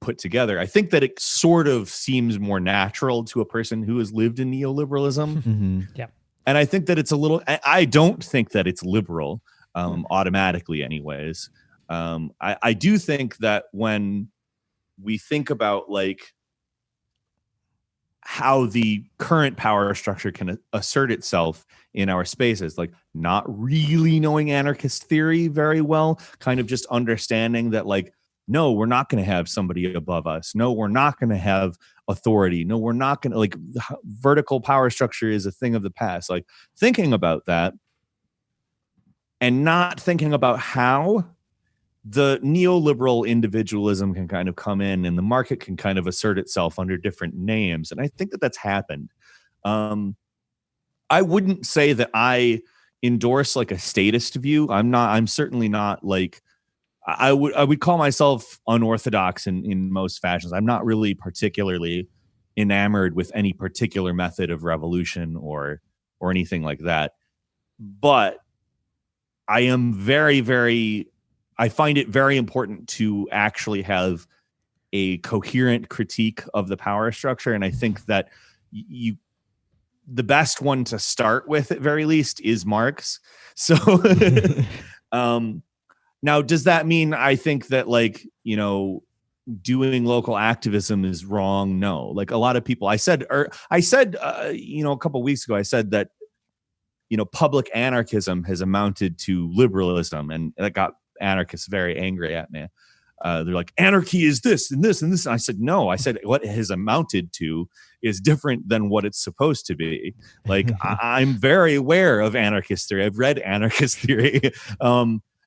put together. I think that it sort of seems more natural to a person who has lived in neoliberalism. Yeah. And I think that it's I don't think that it's liberal. Automatically anyways. I do think that when we think about like how the current power structure can assert itself in our spaces, like not really knowing anarchist theory very well, kind of just understanding that like, no, we're not going to have somebody above us. No, we're not going to have authority. No, we're not going to, like, vertical power structure is a thing of the past. Like, thinking about that, and not thinking about how the neoliberal individualism can kind of come in and the market can kind of assert itself under different names. And I think that that's happened. I wouldn't say that I endorse like a statist view. I'm certainly not like, I would call myself unorthodox in most fashions. I'm not really particularly enamored with any particular method of revolution or anything like that. But I am I find it very important to actually have a coherent critique of the power structure. And I think that the best one to start with, at very least, is Marx. So now, does that mean I think that, like, doing local activism is wrong. No, like a lot of people, I said, a couple of weeks ago, I said that, public anarchism has amounted to liberalism, and that got anarchists very angry at me. They're like, anarchy is this and this and this. And I said, no, I said what it has amounted to is different than what it's supposed to be. Like, I'm very aware of anarchist theory. I've read anarchist theory.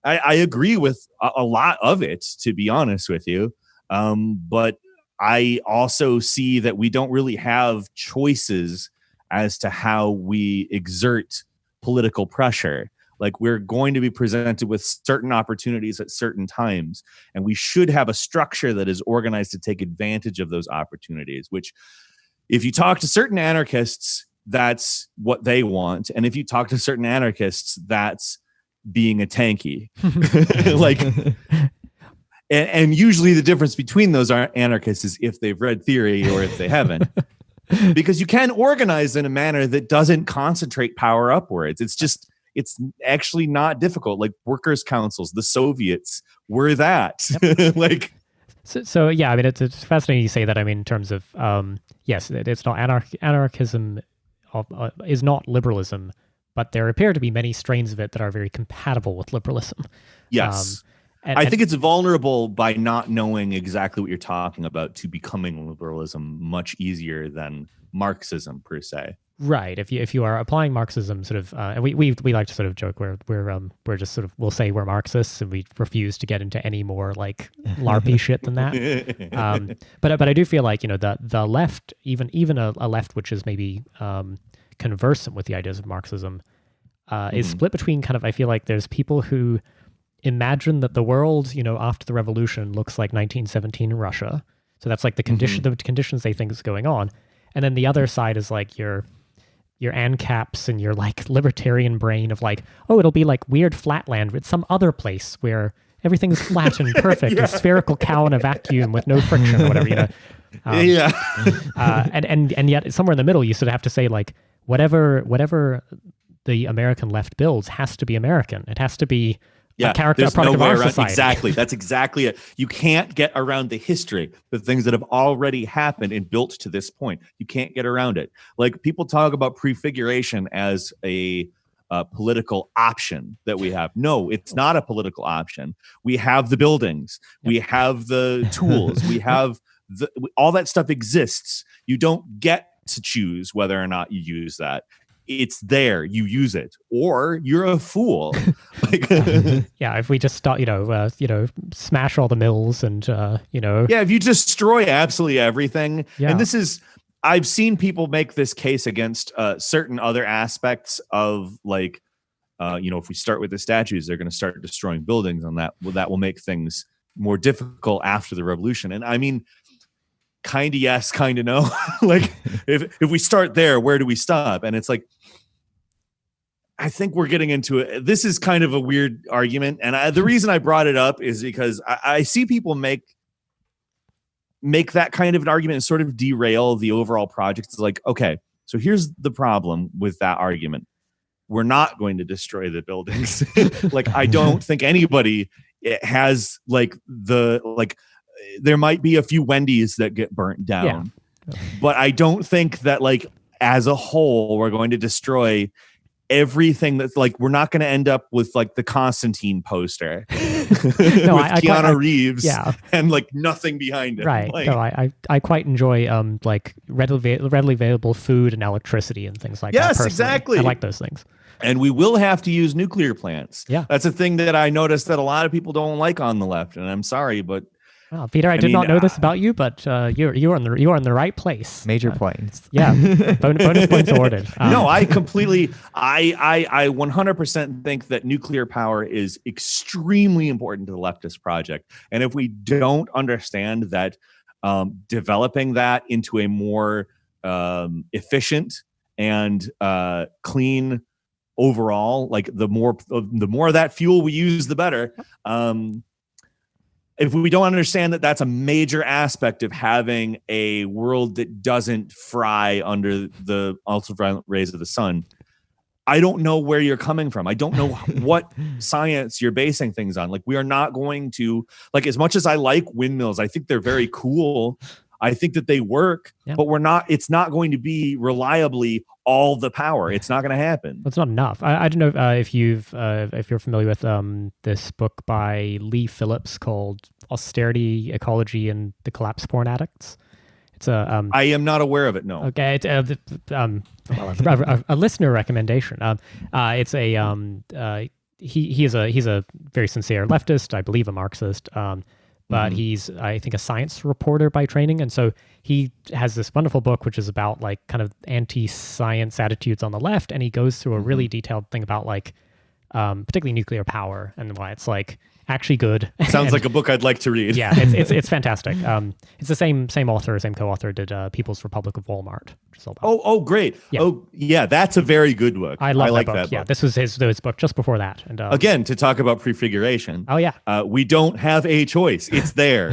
I agree with a lot of it, to be honest with you. But I also see that we don't really have choices as to how we exert political pressure. Like, we're going to be presented with certain opportunities at certain times, and we should have a structure that is organized to take advantage of those opportunities, which, if you talk to certain anarchists, that's what they want. And if you talk to certain anarchists, that's being a tanky. Like, and usually the difference between those anarchists is if they've read theory or if they haven't. Because you can organize in a manner that doesn't concentrate power upwards. It's actually not difficult. Like, workers' councils, the Soviets were that. Yep. Like, so yeah, I mean, it's fascinating you say that. I mean, in terms of yes, it's not anarchism is not liberalism, but there appear to be many strains of it that are very compatible with liberalism. Yes. I think it's vulnerable by not knowing exactly what you're talking about to becoming liberalism much easier than Marxism per se. Right. If you are applying Marxism, sort of, and we like to sort of joke we're just sort of, we'll say we're Marxists and we refuse to get into any more like LARPy shit than that. But I do feel like, the left, even a left which is maybe conversant with the ideas of Marxism, is split between kind of, I feel like there's people who imagine that the world, after the revolution looks like 1917 Russia. So that's like the conditions they think is going on. And then the other side is like your ANCAPs and your like libertarian brain of like, oh, it'll be like weird flatland with some other place where everything's flat and perfect, a spherical cow in a vacuum with no friction or whatever, and yet somewhere in the middle, you sort of have to say like, whatever the American left builds has to be American. It has to be a character, a product of our society. Exactly. That's exactly it. You can't get around the history, the things that have already happened and built to this point. You can't get around it. Like, people talk about prefiguration as a political option that we have. No, it's not a political option. We have the buildings. Yep. We have the tools. We have all that stuff exists. You don't get to choose whether or not you use that. It's there, you use it, or you're a fool. If we just start, smash all the mills and, if you destroy absolutely everything. Yeah. And this is, I've seen people make this case against certain other aspects of like, if we start with the statues, they're going to start destroying buildings on that. Well, that will make things more difficult after the revolution. And I mean, kind of yes, kind of no. Like, if we start there, where do we stop? And it's like, I think we're getting into it. This is kind of a weird argument. And the reason I brought it up is because I see people make that kind of an argument and sort of derail the overall project. It's like, okay, so here's the problem with that argument. We're not going to destroy the buildings. Like, I don't think anybody has there might be a few Wendy's that get burnt down, but I don't think that like as a whole, we're going to destroy everything. That's like, we're not going to end up with like the Constantine poster with Keanu Reeves and like nothing behind it. Right. Like, no, I quite enjoy like readily available food and electricity and things like that. Yes, exactly. I like those things. And we will have to use nuclear plants. Yeah. That's a thing that I noticed that a lot of people don't like on the left. And I'm sorry, but well, Peter, I did not know this about you, but you're in the right place. Major points. Yeah, bonus points awarded. No, I completely, I 100% think that nuclear power is extremely important to the leftist project, and if we don't understand that, developing that into a more efficient and clean overall, like the more of that fuel we use, the better. If we don't understand that that's a major aspect of having a world that doesn't fry under the ultraviolet rays of the sun, I don't know where you're coming from. I don't know what science you're basing things on. Like, we are not going to, like, as much as I like windmills, I think they're very cool. I think that they work, but it's not going to be reliably all the power. It's not going to happen. It's not enough. I don't know if you're familiar with this book by Lee Phillips called Austerity, Ecology, and the Collapse Porn Addicts. It's I am not aware of it. No. Okay. It's a listener recommendation. It's a he's a very sincere leftist, I believe a Marxist, but he's, I think, a science reporter by training, and so he has this wonderful book which is about like kind of anti-science attitudes on the left, and he goes through a really detailed thing about like particularly nuclear power and why it's like actually good. Sounds like a book I'd like to read. Yeah, it's fantastic. It's the same author, same co-author did People's Republic of Walmart. Which is all about. Oh, great. Yeah. Oh, yeah, that's a very good book. I like that book. Yeah, this was his book just before that. And again, to talk about prefiguration. Oh yeah. We don't have a choice. It's there.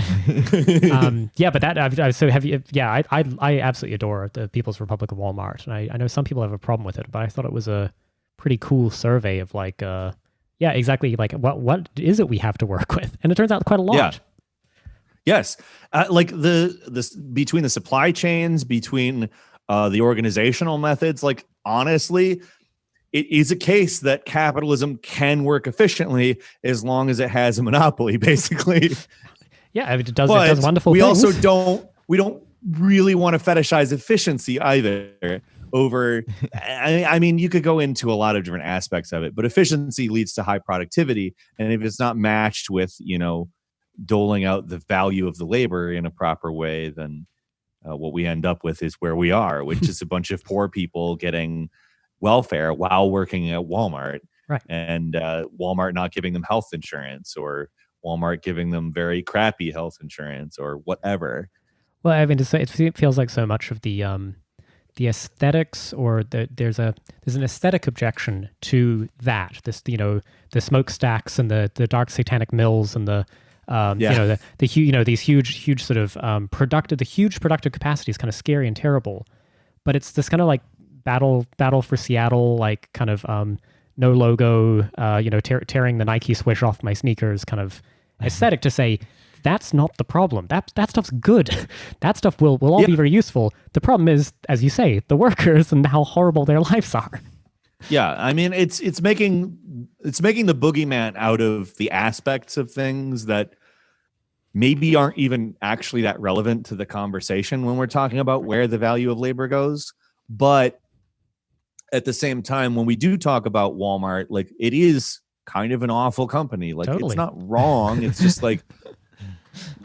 Yeah, but that so have you? Yeah, I absolutely adore the People's Republic of Walmart, and I know some people have a problem with it, but I thought it was a pretty cool survey of like yeah, exactly. Like, what is it we have to work with? And it turns out quite a lot. Yeah. Yes. Like the between the supply chains, between the organizational methods, like, honestly, it is a case that capitalism can work efficiently as long as it has a monopoly, basically. Yeah, it does wonderful things. Also we don't really want to fetishize efficiency either. Over, I mean, you could go into a lot of different aspects of it, but efficiency leads to high productivity. And if it's not matched with, doling out the value of the labor in a proper way, then what we end up with is where we are, which is a bunch of poor people getting welfare while working at Walmart. Right. And Walmart not giving them health insurance, or Walmart giving them very crappy health insurance, or whatever. Well, I mean, it feels like so much of the aesthetics, or there's an aesthetic objection to that. This, the smokestacks and the dark satanic mills and the these huge sort of productive capacity is kind of scary and terrible. But it's this kind of like battle for Seattle, like kind of no logo, tearing the Nike swish off my sneakers kind of aesthetic to say, that's not the problem. That stuff's good. That stuff will all be very useful. The problem is, as you say, the workers and how horrible their lives are. Yeah, I mean, it's making the boogeyman out of the aspects of things that maybe aren't even actually that relevant to the conversation when we're talking about where the value of labor goes. But at the same time, when we do talk about Walmart, like, it is kind of an awful company. Like, totally. It's not wrong. It's just like,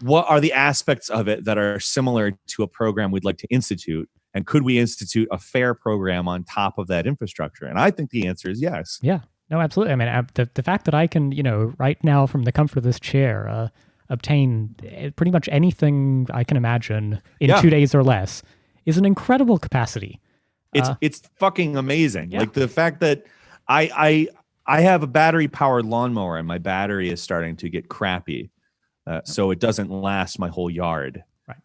what are the aspects of it that are similar to a program we'd like to institute? And could we institute a fair program on top of that infrastructure? And I think the answer is yes. Yeah, no, absolutely. I mean, the fact that I can, right now from the comfort of this chair, obtain pretty much anything I can imagine in 2 days or less is an incredible capacity. It's fucking amazing. Yeah. Like, the fact that I have a battery powered lawnmower and my battery is starting to get crappy. So it doesn't last my whole yard. Right.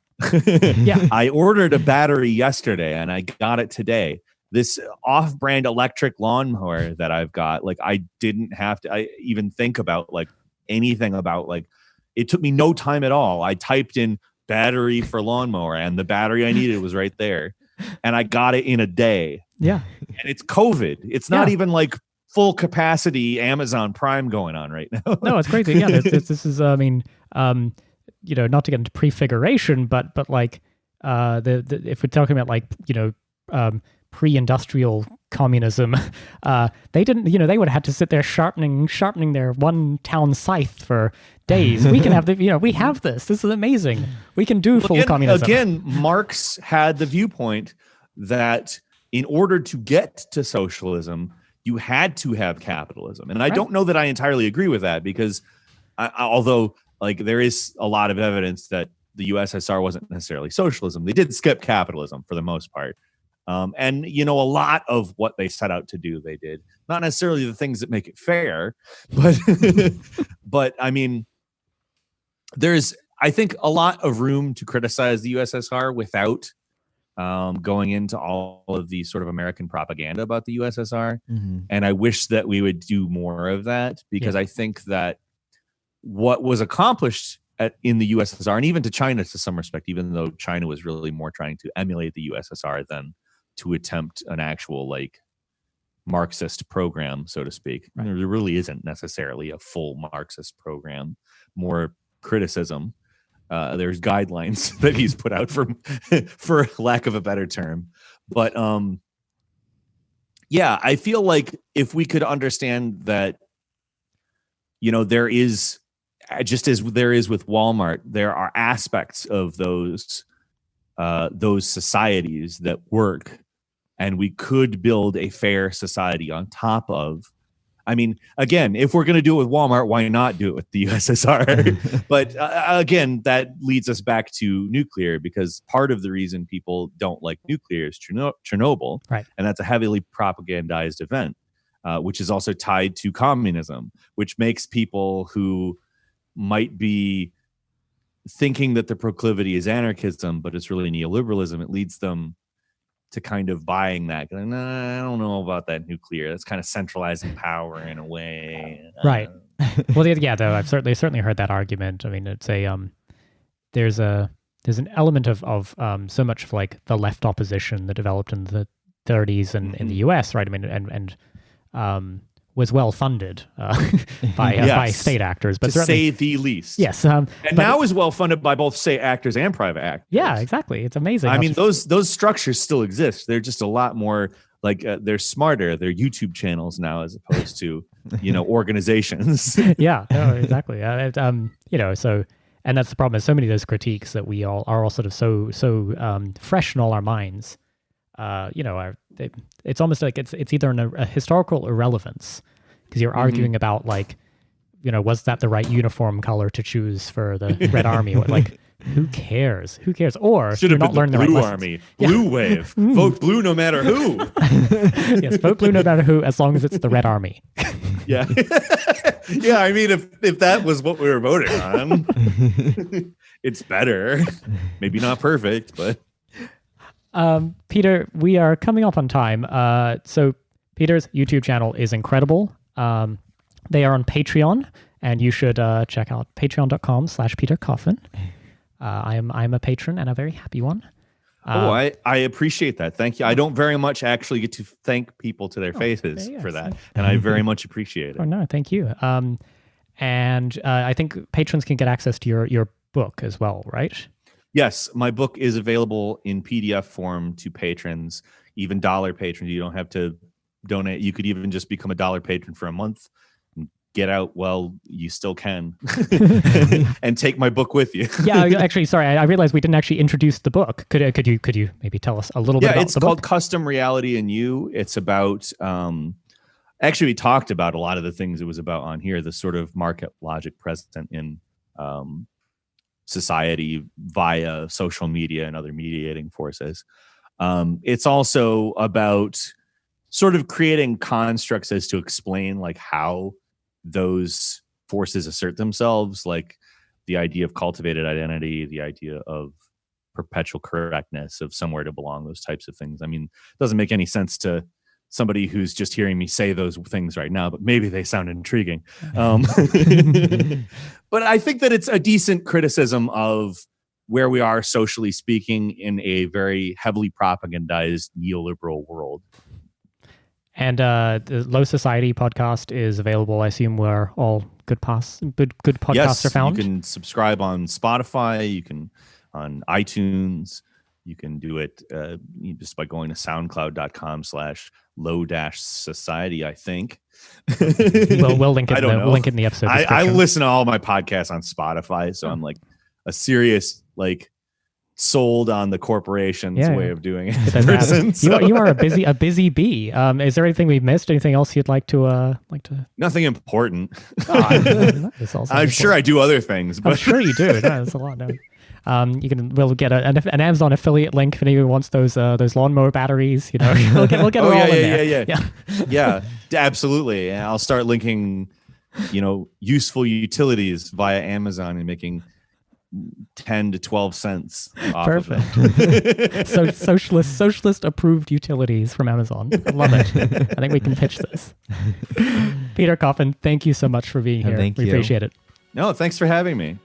Yeah. I ordered a battery yesterday and I got it today. This off-brand electric lawnmower that I've got, like, I didn't have to even think about like anything about, like, it took me no time at all. I typed in battery for lawnmower and the battery I needed was right there. And I got it in a day. Yeah. And it's COVID. It's not even like full capacity Amazon Prime going on right now. No, it's crazy. Yeah, this is. I mean, not to get into prefiguration, but like, if we're talking about like, pre-industrial communism, they didn't. They would have had to sit there sharpening their one town scythe for days. We can have we have this. This is amazing. We can do full communism. Again, Marx had the viewpoint that in order to get to socialism, you had to have capitalism. And I don't know that I entirely agree with that, because although like there is a lot of evidence that the USSR wasn't necessarily socialism, they did skip capitalism for the most part. And, a lot of what they set out to do, they did. Not necessarily the things that make it fair, but, but I mean, there's, I think, a lot of room to criticize the USSR without going into all of the sort of American propaganda about the USSR. And I wish that we would do more of that, because I think that what was accomplished in the USSR, and even to China to some respect, even though China was really more trying to emulate the USSR than to attempt an actual like Marxist program, so to speak. Right. There really isn't necessarily a full Marxist program, more criticism. There's guidelines that he's put out for lack of a better term. But yeah, I feel like if we could understand that, you know, there is, just as there is with Walmart, there are aspects of those societies that work, and we could build a fair society on top of. I mean, again, if we're going to do it with Walmart, why not do it with the USSR? But again, that leads us back to nuclear, because part of the reason people don't like nuclear is Chernobyl, right? And that's a heavily propagandized event, which is also tied to communism, which makes people who might be thinking that the proclivity is anarchism, but it's really neoliberalism. It leads them to kind of buying that. Nah, I don't know about that nuclear. That's kind of centralizing power in a way. Right. Well, yeah, though I've certainly heard that argument. I mean, it's there's an element of so much of like the left opposition that developed in the 30s and in the US, right? I mean, and was well funded by state actors, but to say the least. Yes, and now is well funded by both state actors and private actors. Yeah, exactly. It's amazing. I mean, those structures still exist. They're just a lot more like they're smarter. They're YouTube channels now as opposed to organizations. Yeah, no, exactly. You know, so. And that's the problem. Is so many of those critiques that we all are all sort of so fresh in all our minds. You know, it's almost like it's either a historical irrelevance, because you're arguing about like, you know, was that the right uniform color to choose for the Red Army? Like, who cares? Who cares? Or should have been the Blue Army, Blue Wave. Vote blue no matter who. Yes, vote blue no matter who, as long as it's the Red Army. Yeah. Yeah, I mean, if that was what we were voting on, it's better. Maybe not perfect, but. Peter, we are coming up on time. So Peter's YouTube channel is incredible. They are on Patreon, and you should check out patreon.com/Peter Coffin. I'm a patron and a very happy one. I appreciate that. Thank you. I don't very much actually get to thank people to their faces for that, and I very much appreciate it. Oh no, thank you. And I think patrons can get access to your book as well, right? Yes, my book is available in PDF form to patrons, even dollar patrons. You don't have to donate. You could even just become a dollar patron for a month and get out while you still can and take my book with you. Yeah, actually, sorry, I realized we didn't actually introduce the book. Could you maybe tell us a little bit about the book? Yeah, it's called Custom Reality and You. It's about, actually, we talked about a lot of the things it was about on here, the sort of market logic present in society via social media and other mediating forces. It's also about sort of creating constructs as to explain like how those forces assert themselves, like the idea of cultivated identity, the idea of perpetual correctness, of somewhere to belong, those types of things. I mean, it doesn't make any sense to somebody who's just hearing me say those things right now, but maybe they sound intriguing. But I think that it's a decent criticism of where we are socially speaking in a very heavily propagandized neoliberal world. And the Low Society podcast is available, I assume, where all good podcasts are found. You can subscribe on Spotify, you can on iTunes. You can do it just by going to soundcloud.com/low-society, I think. We'll link it. We'll link it in the episode description. I listen to all my podcasts on Spotify, so I'm like a serious sold on the corporation's way of doing it. Person, you are a busy bee. Is there anything we've missed? Anything else you'd like to Nothing important. Oh, I'm sure I do other things. But I'm sure you do. No, that's a lot. No. We'll get an Amazon affiliate link if anyone wants those lawnmower batteries. You know, we'll get them all in there. Yeah, absolutely. And I'll start linking, useful utilities via Amazon and making 10 to 12 cents off Perfect. of it. So socialist approved utilities from Amazon. I love it. I think we can pitch this. Peter Coffin, thank you so much for being here. Thank we you. appreciate it. No, thanks for having me.